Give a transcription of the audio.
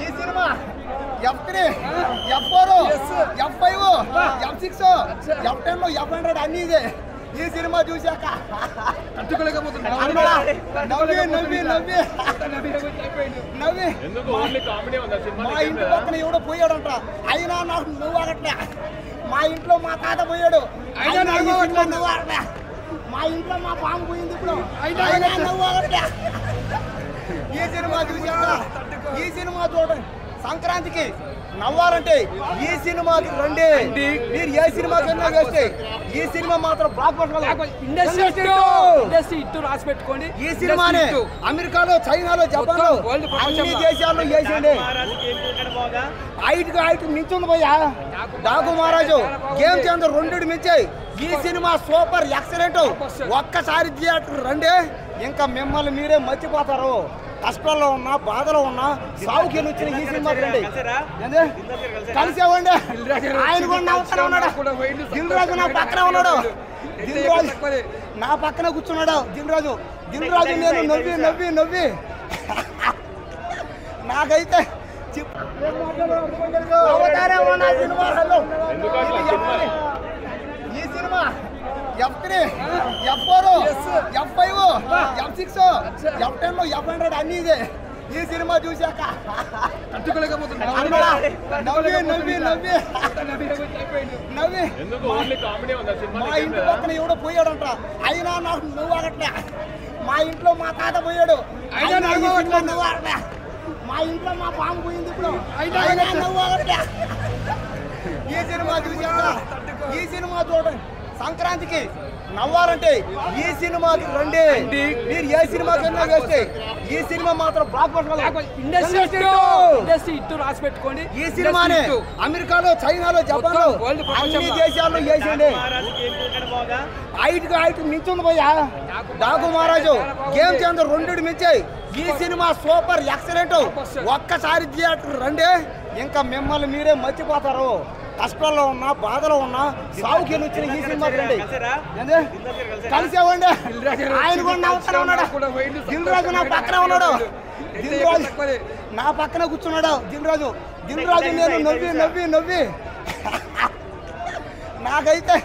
ఈ cinema F3, F4, F5, F6, F10, F100 అన్ని ఇదే. ఈ సినిమా చూశాక మా ఇంటి పక్కన ఎవడో పోయాడంట, అయినా నాకు నువ్వు ఆగట్లే. మా ఇంట్లో మా తాత పోయాడు, నువ్వు ఆగట్లే. మా ఇంట్లో మా పాము పోయింది, ఇప్పుడు అయినా నువ్వు ఆగట్లే. ఈ సినిమా చూశాక ఈ సినిమా చూడండి. సంక్రాంతికి నవ్వాలంటే ఈ సినిమాకి రండి. మీరు ఏ సినిమాకైనా వేస్తే ఈ సినిమా మాత్రం బ్లాక్ బస్టర్. రాసి పెట్టుకోండి. ఈ సినిమానే అమెరికాలో, చైనాలో, జపాన్ లో అన్ని దేశాల్లో వేసేయండి. హైట్ మించుంది పోయా డాకు మహారాజు, గేమ్ చేంజర్ 2 మించాయి. ఈ సినిమా సూపర్ ఎక్సలెంట్. ఒక్కసారి థియేటర్ రండి, ఇంకా మిమ్మల్ని మీరే మర్చిపోతారు. కష్టాల్లో ఉన్నా, బాధలో ఉన్నా, సాగుకి వచ్చిన ఈ సినిమా రండి. కలిసేవండి. ఆయన కూడా నా పక్కన ఉన్నాడు, దిల్ రాజు నా పక్కన ఉన్నాడు. దిల్ రాజు నా పక్కన కూర్చున్నాడు. దిల్ రాజు నేను నవ్వి నాకైతే ఈ cinema F3, F4, F5, F6, F10, F100 అన్ని ఇదే. ఈ సినిమా చూశాక మా ఇంటి పక్కన ఎవడో పోయాడంట, అయినా నాకు నువ్వు ఆగట్లే. మా ఇంట్లో మా తాత పోయాడు, అయినా నువ్వు ఆగట్లే. మా ఇంట్లో మా పాము పోయింది, ఇప్పుడు అయినా నువ్వు ఆగట్లే. ఈ సినిమా చూశాక ఈ సినిమా చూడండి. సంక్రాంతికి నవ్వాలంటే ఈ సినిమాకి రండి. మీరు ఏ సినిమాకైనా వేస్తే ఈ సినిమా మాత్రం బ్లాక్ బస్టర్. రాసి పెట్టుకోండి. ఈ సినిమానే అమెరికాలో, చైనాలో, జపాన్ లో అన్ని దేశాల్లో వేసేయండి. హైట్ మించుంది పోయా డాకు మహారాజు, గేమ్ చేంజర్ 2 మించాయి. ఈ సినిమా సూపర్ ఎక్సలెంట్. ఒక్కసారి థియేటర్ రండి, ఇంకా మిమ్మల్ని మీరే మర్చిపోతారు. కష్టాల్లో ఉన్నా, బాధలో ఉన్నా, సాగుకి వచ్చిన ఈ సినిమా రండి. కలిసేవండి. ఆయన కూడా నా పక్కన ఉన్నాడు, దిల్ రాజు నా పక్కన ఉన్నాడు. దిల్ రాజు నా పక్కన కూర్చున్నాడు. దిల్ రాజు నేను నవ్వి నాకైతే